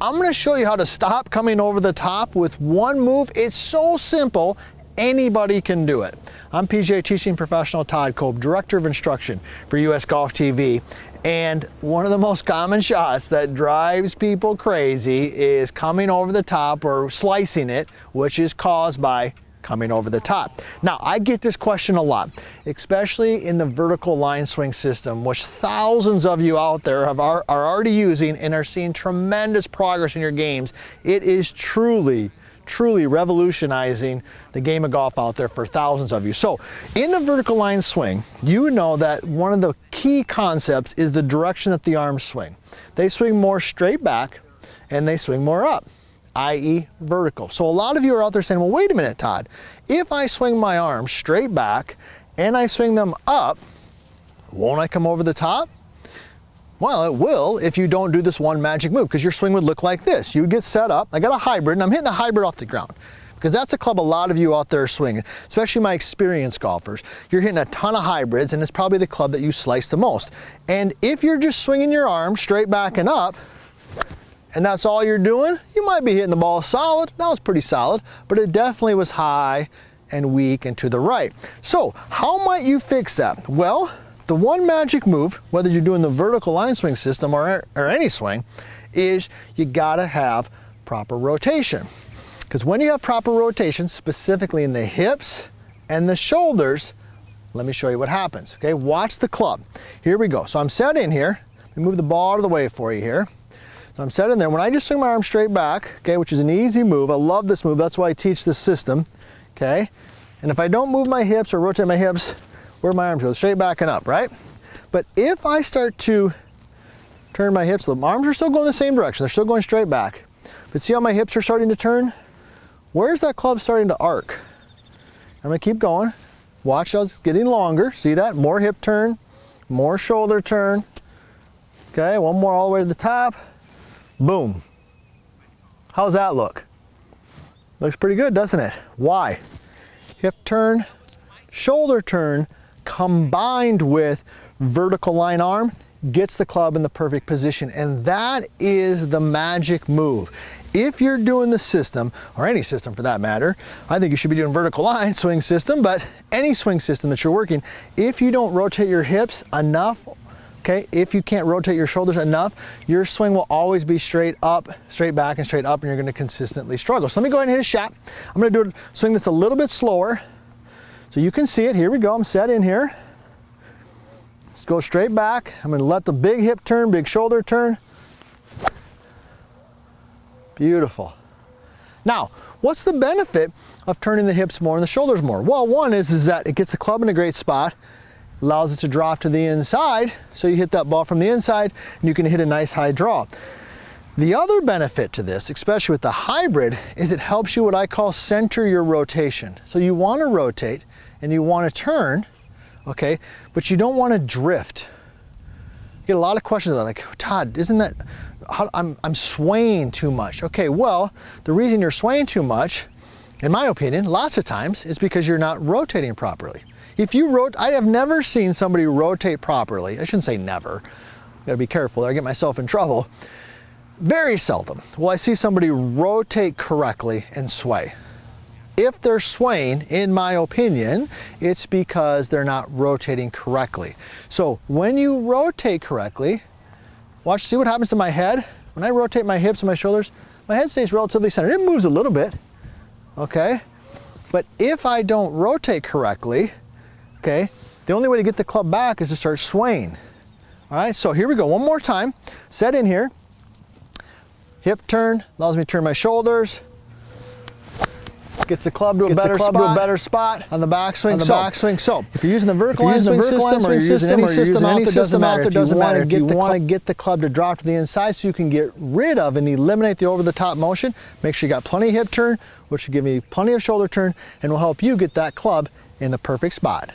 I'm going to show you how to stop coming over the top with one move. It's so simple, anybody can do it. I'm PGA teaching professional Todd Kolb, Director of Instruction for US Golf TV. And one of the most common shots that drives people crazy is coming over the top or slicing it, which is caused by coming over the top. Now, I get this question a lot, especially in the vertical line swing system, which thousands of you out there are already using and are seeing tremendous progress in your games. It is truly revolutionizing the game of golf out there for thousands of you. So in the vertical line swing, you know that one of the key concepts is the direction that the arms swing. They swing more straight back and they swing more up, i.e. vertical. So a lot of you are out there saying, well, wait a minute, Todd, if I swing my arms straight back and I swing them up, won't I come over the top? Well, it will if you don't do this one magic move, because your swing would look like this. You would get set up. I got a hybrid, and I'm hitting a hybrid off the ground, because that's a club a lot of you out there are swinging, especially my experienced golfers. You're hitting a ton of hybrids, and it's probably the club that you slice the most. And if you're just swinging your arm straight back and up, and that's all you're doing, you might be hitting the ball solid. That was pretty solid, but it definitely was high and weak and to the right. So how might you fix that? Well, the one magic move, whether you're doing the vertical line swing system or any swing, is you gotta have proper rotation. Because when you have proper rotation, specifically in the hips and the shoulders, let me show you what happens. Okay, watch the club. Here we go. So I'm set in here. Let me move the ball out of the way for you here. So I'm set in there. When I just swing my arm straight back, okay, which is an easy move. I love this move. That's why I teach this system. Okay, and if I don't move my hips or rotate my hips, where my arms go, straight back and up, right? But if I start to turn my hips, the arms are still going the same direction. They're still going straight back. But see how my hips are starting to turn? Where's that club starting to arc? I'm gonna keep going. Watch how it's getting longer. See that? More hip turn, more shoulder turn. Okay, one more all the way to the top. Boom. How's that look? Looks pretty good, doesn't it? Why? Hip turn, shoulder turn, combined with vertical line arm gets the club in the perfect position, and that is the magic move. If you're doing the system, or any system for that matter, I think you should be doing vertical line swing system, but any swing system that you're working, if you don't rotate your hips enough, okay, if you can't rotate your shoulders enough, your swing will always be straight up, straight back, and straight up, and you're gonna consistently struggle. So let me go ahead and hit a shot. I'm gonna do a swing that's a little bit slower, so you can see it. Here we go, I'm set in here. Let's go straight back. I'm gonna let the big hip turn, big shoulder turn. Beautiful. Now, what's the benefit of turning the hips more and the shoulders more? Well, one is that it gets the club in a great spot, allows it to drop to the inside, so you hit that ball from the inside, and you can hit a nice high draw. The other benefit to this, especially with the hybrid, is it helps you what I call center your rotation. So you want to rotate and you want to turn, okay, but you don't want to drift. You get a lot of questions like, Todd, isn't that, I'm swaying too much. Okay, well, the reason you're swaying too much, in my opinion, lots of times, is because you're not rotating properly. If you I have never seen somebody rotate properly. I shouldn't say never. Gotta be careful, I get myself in trouble. Very seldom will I see somebody rotate correctly and sway. If they're swaying, in my opinion, it's because they're not rotating correctly. So when you rotate correctly, watch, see what happens to my head? When I rotate my hips and my shoulders, my head stays relatively centered. It moves a little bit, okay? But if I don't rotate correctly, okay, the only way to get the club back is to start swaying. All right, so here we go, one more time. Set in here. Hip turn, allows me to turn my shoulders. Gets the club to a better spot on the backswing. So if you're using the vertical line swing system or you're using any system out there, doesn't matter. If you want to get the club to drop to the inside so you can get rid of and eliminate the over-the-top motion, make sure you got plenty of hip turn, which will give me plenty of shoulder turn and will help you get that club in the perfect spot.